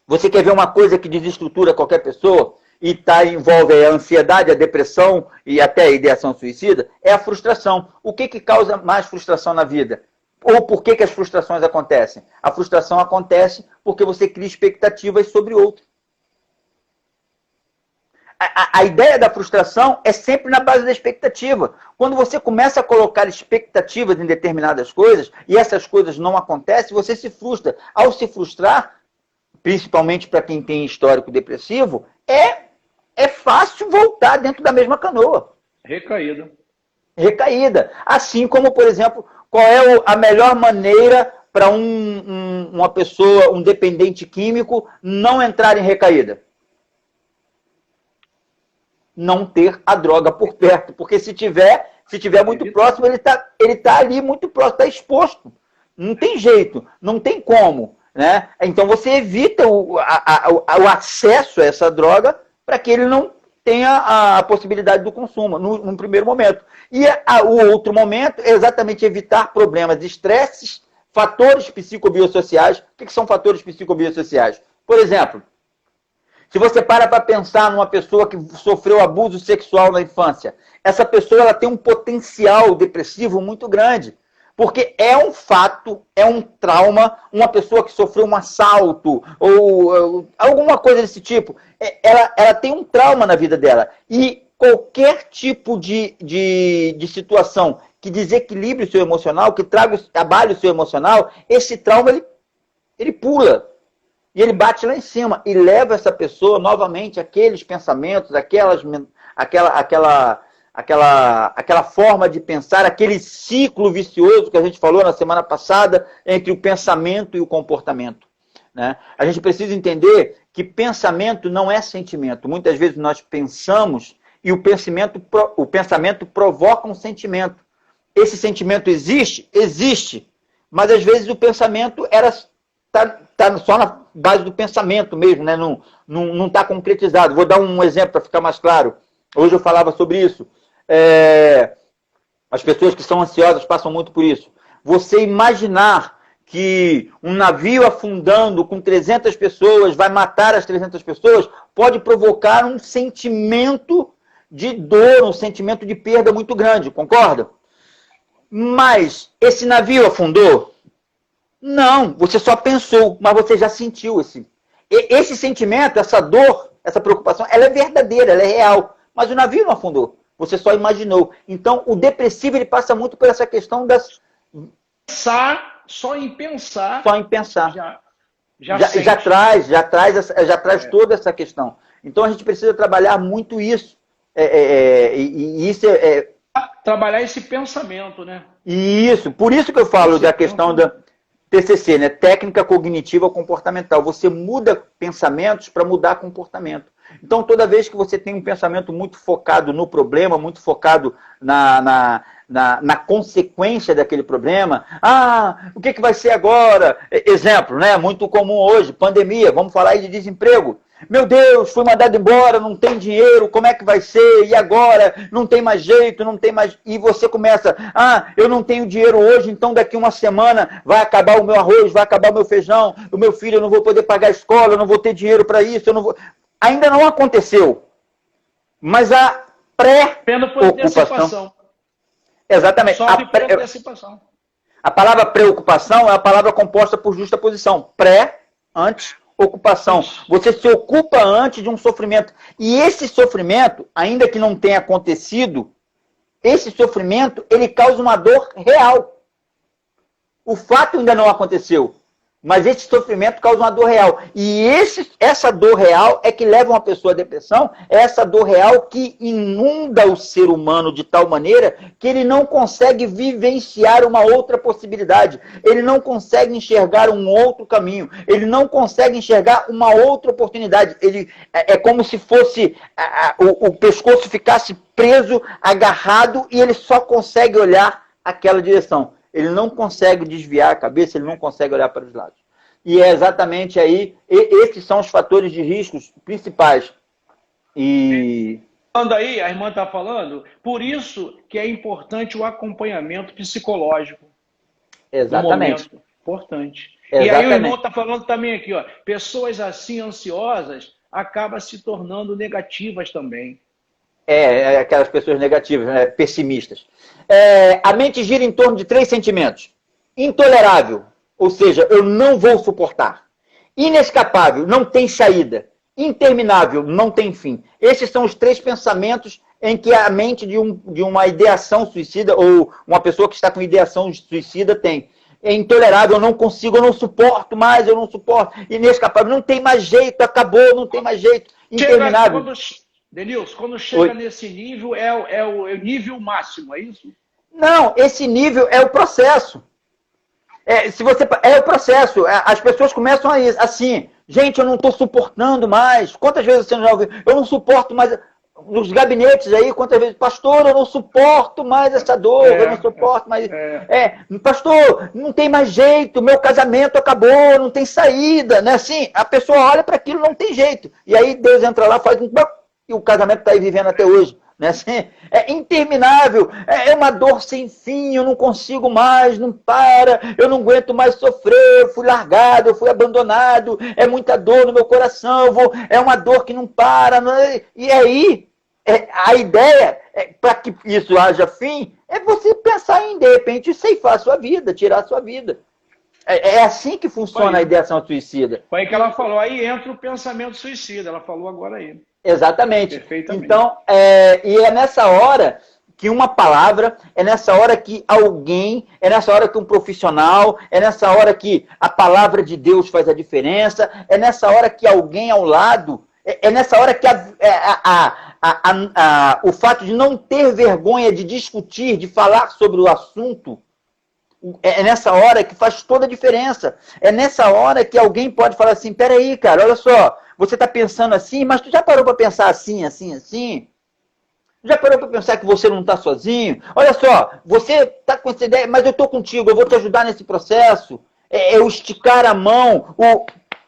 Você quer ver uma coisa que desestrutura qualquer pessoa e envolve a ansiedade, a depressão e até a ideação suicida? É a frustração. O que causa mais frustração na vida? Ou por que as frustrações acontecem? A frustração acontece porque você cria expectativas sobre o outro. A ideia da frustração é sempre na base da expectativa. Quando você começa a colocar expectativas em determinadas coisas e essas coisas não acontecem, você se frustra. Ao se frustrar, principalmente para quem tem histórico depressivo, é fácil voltar dentro da mesma canoa. Recaída. Assim como, por exemplo, qual é a melhor maneira para uma pessoa, um dependente químico, não entrar em recaída? Não ter a droga por perto. Porque se tiver muito próximo, ele tá ali muito próximo, está exposto. Não tem jeito, não tem como. Né? Então você evita o acesso a essa droga para que ele não tenha a possibilidade do consumo, num primeiro momento. E o outro momento é exatamente evitar problemas de estresses, fatores psicobiosociais. O que são fatores psicobiosociais? Por exemplo, se você para pensar numa pessoa que sofreu abuso sexual na infância, essa pessoa ela tem um potencial depressivo muito grande. Porque é um fato, é um trauma, uma pessoa que sofreu um assalto ou alguma coisa desse tipo, ela tem um trauma na vida dela. E qualquer tipo de situação que desequilibre o seu emocional, que abale o seu emocional, esse trauma ele pula. E ele bate lá em cima e leva essa pessoa novamente àqueles pensamentos, aquela forma de pensar, aquele ciclo vicioso que a gente falou na semana passada entre o pensamento e o comportamento. Né? A gente precisa entender que pensamento não é sentimento. Muitas vezes nós pensamos e o pensamento provoca um sentimento. Esse sentimento existe? Existe. Mas às vezes o pensamento está só base do pensamento mesmo, né? Não está concretizado. Vou dar um exemplo para ficar mais claro. Hoje eu falava sobre isso. As pessoas que são ansiosas passam muito por isso. Você imaginar que um navio afundando com 300 pessoas vai matar as 300 pessoas, pode provocar um sentimento de dor, um sentimento de perda muito grande, concorda? Mas esse navio afundou? Não, você só pensou, mas você já sentiu esse sentimento, essa dor, essa preocupação, ela é verdadeira, ela é real, mas o navio não afundou, você só imaginou. Então, o depressivo, ele passa muito por essa questão das... Só em pensar. Já traz toda essa questão. Então, a gente precisa trabalhar muito isso. Trabalhar esse pensamento, né? Isso, por isso que eu falo da questão da TCC, né? Técnica Cognitiva Comportamental. Você muda pensamentos para mudar comportamento. Então, toda vez que você tem um pensamento muito focado no problema, muito focado na consequência daquele problema, o que vai ser agora? Exemplo, né? Muito comum hoje, pandemia, vamos falar aí de desemprego. Meu Deus, fui mandado embora, não tem dinheiro, como é que vai ser? E agora? Não tem mais jeito, não tem mais... E você começa, eu não tenho dinheiro hoje, então daqui uma semana vai acabar o meu arroz, vai acabar o meu feijão, o meu filho, eu não vou poder pagar a escola, eu não vou ter dinheiro para isso, eu não vou... Ainda não aconteceu, mas a pré-ocupação... Exatamente. A palavra preocupação é a palavra composta por justaposição. Pré, antes, ocupação. Você se ocupa antes de um sofrimento. E esse sofrimento, ainda que não tenha acontecido, esse sofrimento, ele causa uma dor real. O fato ainda não aconteceu, mas esse sofrimento causa uma dor real. E essa dor real é que leva uma pessoa à depressão, é essa dor real que inunda o ser humano de tal maneira que ele não consegue vivenciar uma outra possibilidade. Ele não consegue enxergar um outro caminho. Ele não consegue enxergar uma outra oportunidade. É como se fosse o pescoço ficasse preso, agarrado, e ele só consegue olhar aquela direção. Ele não consegue desviar a cabeça, ele não consegue olhar para os lados. E é exatamente aí, esses são os fatores de riscos principais. Falando aí, a irmã está falando, por isso que é importante o acompanhamento psicológico. Exatamente. Importante. Exatamente. E aí o irmão está falando também aqui, pessoas assim ansiosas acabam se tornando negativas também. Aquelas pessoas negativas, né, pessimistas. A mente gira em torno de 3 sentimentos. Intolerável, ou seja, eu não vou suportar. Inescapável, não tem saída. Interminável, não tem fim. Esses são os 3 pensamentos em que a mente de uma ideação suicida, ou uma pessoa que está com ideação suicida tem. É intolerável, eu não consigo, eu não suporto mais, eu não suporto. Inescapável, não tem mais jeito, acabou, não tem mais jeito. Interminável. Denilson, quando chega nesse nível, é o nível máximo, é isso? Não, esse nível é o processo. É o processo. As pessoas começam assim, gente, eu não estou suportando mais. Quantas vezes você já ouviu? Eu não suporto mais. Nos gabinetes aí, quantas vezes? Pastor, eu não suporto mais essa dor, eu não suporto mais. Pastor, não tem mais jeito, meu casamento acabou, não tem saída. Né? Assim, a pessoa olha para aquilo, não tem jeito. E aí Deus entra lá, faz um... E o casamento está aí vivendo até hoje. Né? Assim, é interminável, é uma dor sem fim, eu não consigo mais, não para, eu não aguento mais sofrer, eu fui largado, eu fui abandonado, é muita dor no meu coração, é uma dor que não para. E aí, a ideia, para que isso haja fim, é você pensar em, de repente, ceifar a sua vida, tirar a sua vida. É assim que funciona a ideação suicida. Foi aí que ela falou, aí entra o pensamento suicida, ela falou agora aí. Exatamente. Então, e é nessa hora que uma palavra, é nessa hora que alguém, é nessa hora que um profissional, é nessa hora que a palavra de Deus faz a diferença, é nessa hora que alguém ao lado, é nessa hora que o fato de não ter vergonha de discutir, de falar sobre o assunto, é nessa hora que faz toda a diferença. É nessa hora que alguém pode falar assim, peraí, cara, olha só, você está pensando assim, mas tu já parou para pensar assim, assim, assim? Já parou para pensar que você não está sozinho? Olha só, você está com essa ideia, mas eu estou contigo, eu vou te ajudar nesse processo. Eu esticar a mão,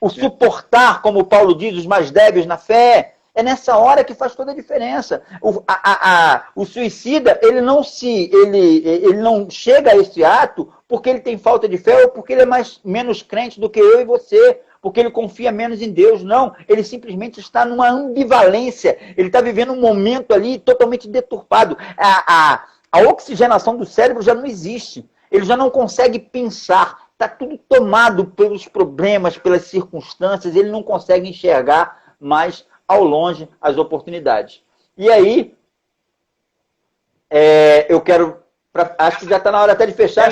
O suportar, como Paulo diz, os mais débeis na fé. É nessa hora que faz toda a diferença. O suicida, ele não chega a esse ato porque ele tem falta de fé ou porque ele é menos crente do que eu e você, porque ele confia menos em Deus. Não, ele simplesmente está numa ambivalência. Ele está vivendo um momento ali totalmente deturpado. A oxigenação do cérebro já não existe. Ele já não consegue pensar. Está tudo tomado pelos problemas, pelas circunstâncias. Ele não consegue enxergar mais ao longe as oportunidades. E aí, eu quero... acho que já está na hora até de fechar.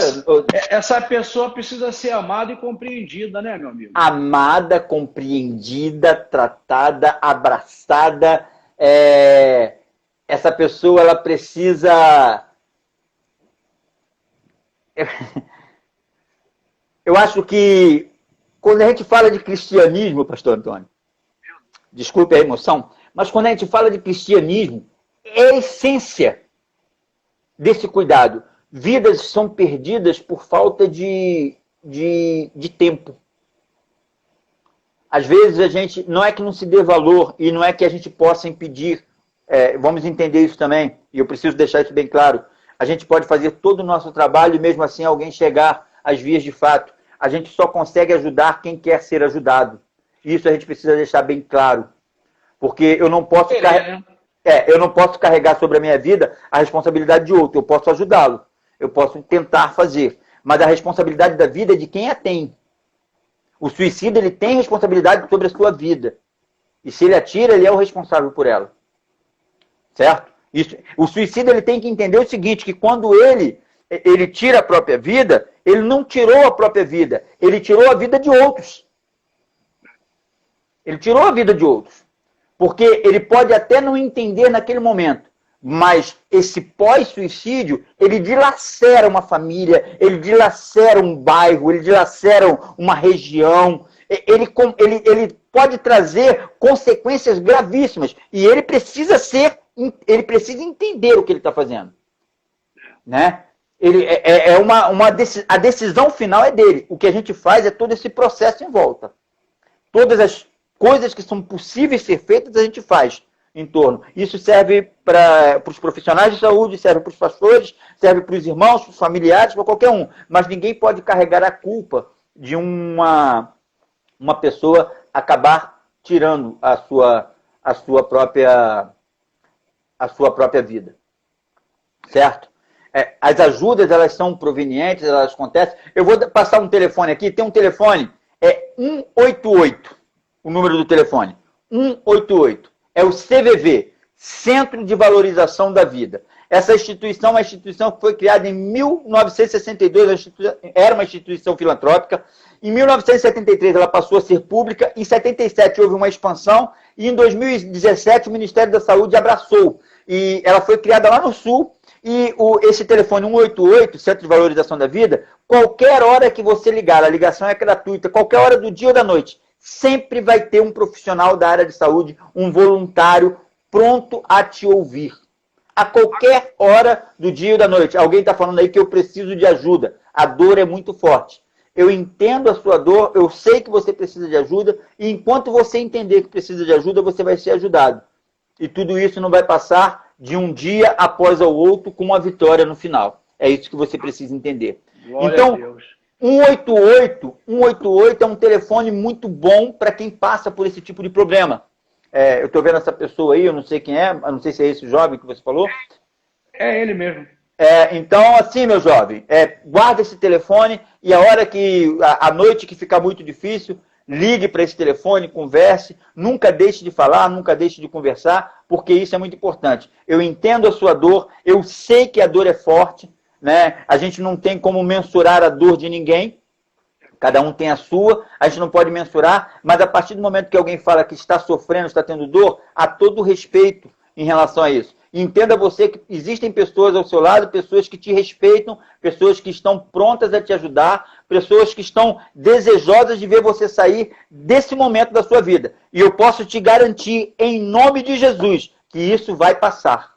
Essa pessoa precisa ser amada e compreendida, né, meu amigo? Amada, compreendida, tratada, abraçada. Essa pessoa, ela precisa... Eu acho que quando a gente fala de cristianismo, pastor Antônio, desculpe a emoção, mas quando a gente fala de cristianismo, é a essência desse cuidado. Vidas são perdidas por falta de tempo. Às vezes a gente, não é que não se dê valor e não é que a gente possa impedir, vamos entender isso também, e eu preciso deixar isso bem claro, a gente pode fazer todo o nosso trabalho e mesmo assim alguém chegar às vias de fato. A gente só consegue ajudar quem quer ser ajudado. Isso a gente precisa deixar bem claro. Porque eu não posso carregar sobre a minha vida a responsabilidade de outro. Eu posso ajudá-lo. Eu posso tentar fazer. Mas a responsabilidade da vida é de quem a tem. O suicida, ele tem responsabilidade sobre a sua vida. E se ele atira, ele é o responsável por ela. Certo? O suicida, ele tem que entender o seguinte, que quando ele tira a própria vida, ele não tirou a própria vida. Ele tirou a vida de outros. Ele tirou a vida de outros. Porque ele pode até não entender naquele momento, mas esse pós-suicídio, ele dilacera uma família, ele dilacera um bairro, ele dilacera uma região, ele pode trazer consequências gravíssimas. E ele precisa entender o que ele está fazendo. Né? A decisão final é dele. O que a gente faz é todo esse processo em volta. Todas as coisas que são possíveis ser feitas, a gente faz em torno. Isso serve para os profissionais de saúde, serve para os pastores, serve para os irmãos, para os familiares, para qualquer um. Mas ninguém pode carregar a culpa de uma pessoa acabar tirando a sua própria vida. Certo? As ajudas, elas são provenientes, elas acontecem. Eu vou passar um telefone aqui, tem um telefone, 188. O número do telefone, 188. É o CVV, Centro de Valorização da Vida. Essa instituição é uma instituição que foi criada em 1962, era uma instituição filantrópica. Em 1973 ela passou a ser pública, em 77 houve uma expansão e em 2017 o Ministério da Saúde abraçou. E ela foi criada lá no Sul e esse telefone 188, Centro de Valorização da Vida, qualquer hora que você ligar, a ligação é gratuita, qualquer hora do dia ou da noite, sempre vai ter um profissional da área de saúde, um voluntário pronto a te ouvir. A qualquer hora do dia ou da noite. Alguém está falando aí que eu preciso de ajuda. A dor é muito forte. Eu entendo a sua dor, eu sei que você precisa de ajuda, e enquanto você entender que precisa de ajuda, você vai ser ajudado. E tudo isso não vai passar de um dia após o outro com uma vitória no final. É isso que você precisa entender. Glória então, a Deus. 188 é um telefone muito bom para quem passa por esse tipo de problema. Eu estou vendo essa pessoa aí, eu não sei quem é, eu não sei se é esse jovem que você falou. É ele mesmo. Então, assim, meu jovem, guarda esse telefone e a hora que, a noite que ficar muito difícil, ligue para esse telefone, converse, nunca deixe de falar, nunca deixe de conversar, porque isso é muito importante. Eu entendo a sua dor, eu sei que a dor é forte, né? A gente não tem como mensurar a dor de ninguém, cada um tem a sua, a gente não pode mensurar, mas a partir do momento que alguém fala que está sofrendo, está tendo dor, há todo respeito em relação a isso. E entenda você que existem pessoas ao seu lado, pessoas que te respeitam, pessoas que estão prontas a te ajudar, pessoas que estão desejosas de ver você sair desse momento da sua vida. E eu posso te garantir, em nome de Jesus, que isso vai passar.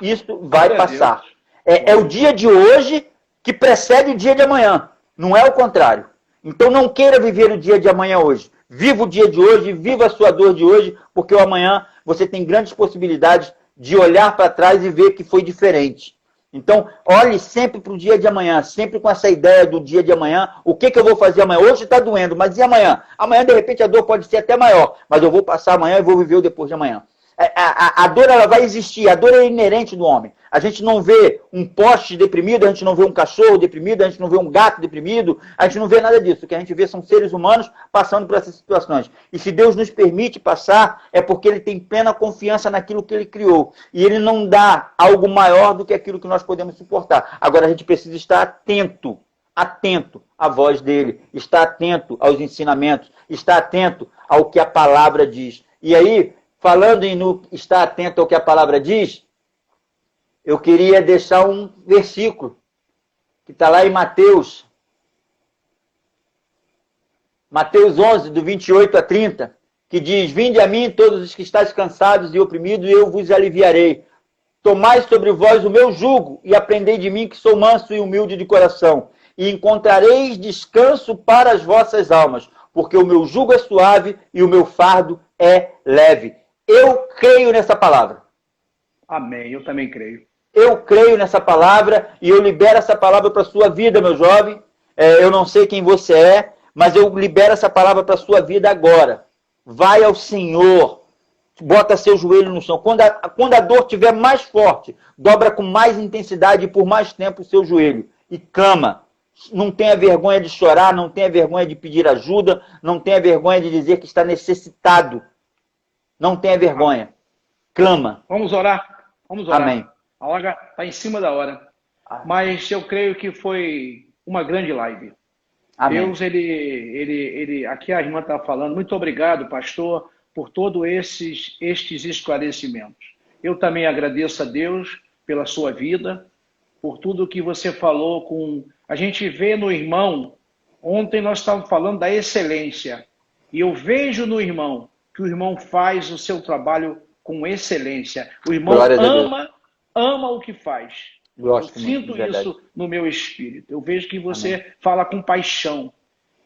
Isso vai passar. É o dia de hoje que precede o dia de amanhã. Não é o contrário. Então não queira viver o dia de amanhã hoje. Viva o dia de hoje, viva a sua dor de hoje, porque o amanhã você tem grandes possibilidades de olhar para trás e ver que foi diferente. Então, olhe sempre para o dia de amanhã, sempre com essa ideia do dia de amanhã. O que eu vou fazer amanhã? Hoje está doendo, mas e amanhã? Amanhã, de repente, a dor pode ser até maior, mas eu vou passar amanhã e vou viver o depois de amanhã. A dor, ela vai existir, a dor é inerente do homem. A gente não vê um poste deprimido, a gente não vê um cachorro deprimido, a gente não vê um gato deprimido, a gente não vê nada disso. O que a gente vê são seres humanos passando por essas situações. E se Deus nos permite passar, é porque Ele tem plena confiança naquilo que Ele criou. E Ele não dá algo maior do que aquilo que nós podemos suportar. Agora a gente precisa estar atento à voz dEle, estar atento aos ensinamentos, estar atento ao que a palavra diz. E aí, falando em estar atento ao que a palavra diz, eu queria deixar um versículo que está lá em Mateus 11, do 28 a 30, que diz: Vinde a mim todos os que estáis cansados e oprimidos, e eu vos aliviarei. Tomai sobre vós o meu jugo e aprendei de mim, que sou manso e humilde de coração, e encontrareis descanso para as vossas almas, porque o meu jugo é suave e o meu fardo é leve. Eu creio nessa palavra. Amém, eu também creio. Eu creio nessa palavra e eu libero essa palavra para a sua vida, meu jovem. Eu não sei quem você é, mas eu libero essa palavra para a sua vida agora. Vai ao Senhor, bota seu joelho no chão. Quando a dor estiver mais forte, dobra com mais intensidade e por mais tempo o seu joelho e clama. Não tenha vergonha de chorar, não tenha vergonha de pedir ajuda, não tenha vergonha de dizer que está necessitado. Não tenha vergonha. Clama. Vamos orar? Vamos orar. Amém. A hora está em cima da hora. Mas eu creio que foi uma grande live. Amém. Deus, aqui a irmã está falando, muito obrigado, pastor, por todos estes esclarecimentos. Eu também agradeço a Deus pela sua vida, por tudo que você falou. A gente vê no irmão, ontem nós estávamos falando da excelência, e eu vejo no irmão que o irmão faz o seu trabalho com excelência. O irmão ama o que faz. Eu sinto isso no meu espírito. Eu vejo que você fala com paixão.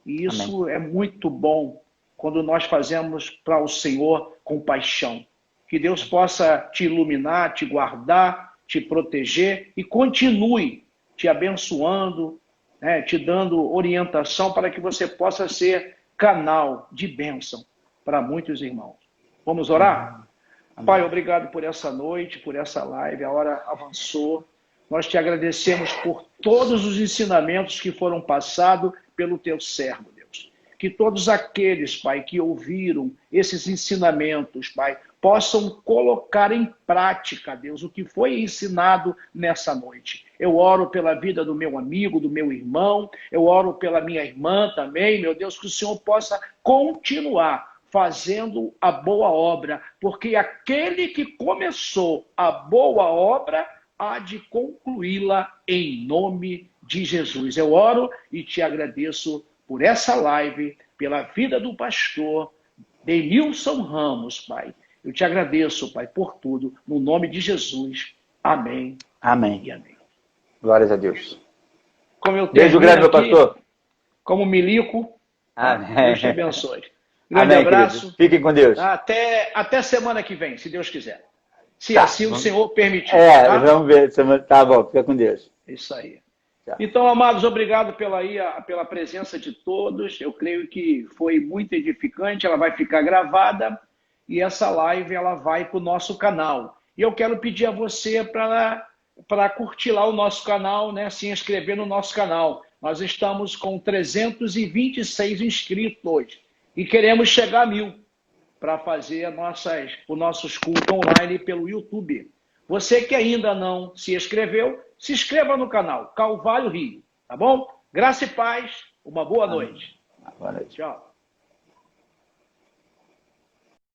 E isso é muito bom quando nós fazemos para o Senhor com paixão. Que Deus possa te iluminar, te guardar, te proteger e continue te abençoando, né, te dando orientação para que você possa ser canal de bênção para muitos irmãos. Vamos orar? Pai, obrigado por essa noite, por essa live. A hora avançou. Nós te agradecemos por todos os ensinamentos que foram passados pelo teu servo, Deus. Que todos aqueles, Pai, que ouviram esses ensinamentos, Pai, possam colocar em prática, Deus, o que foi ensinado nessa noite. Eu oro pela vida do meu amigo, do meu irmão, eu oro pela minha irmã também, meu Deus, que o Senhor possa continuar fazendo a boa obra, porque aquele que começou a boa obra há de concluí-la em nome de Jesus. Eu oro e te agradeço por essa live, pela vida do pastor Denilson Ramos, Pai. Eu te agradeço, Pai, por tudo, no nome de Jesus. Amém. Amém. E amém. Glórias a Deus. Beijo grande, meu pastor. Como milico, amém. Deus te abençoe. Grande amém, abraço. Querido. Fiquem com Deus. Até semana que vem, se Deus quiser. Se tá, assim o Senhor permitir. Tá? Vamos ver. Tá bom, fica com Deus. Isso aí. Tá. Então, amados, obrigado pela presença de todos. Eu creio que foi muito edificante. Ela vai ficar gravada e essa live ela vai para o nosso canal. E eu quero pedir a você para curtir lá o nosso canal, né? Se inscrever no nosso canal. Nós estamos com 326 inscritos hoje. E queremos chegar a 1000 para fazer os nossos cultos online pelo YouTube. Você que ainda não se inscreveu, se inscreva no canal Calvário Rio, tá bom? Graça e paz, uma boa noite. Boa noite. Tchau.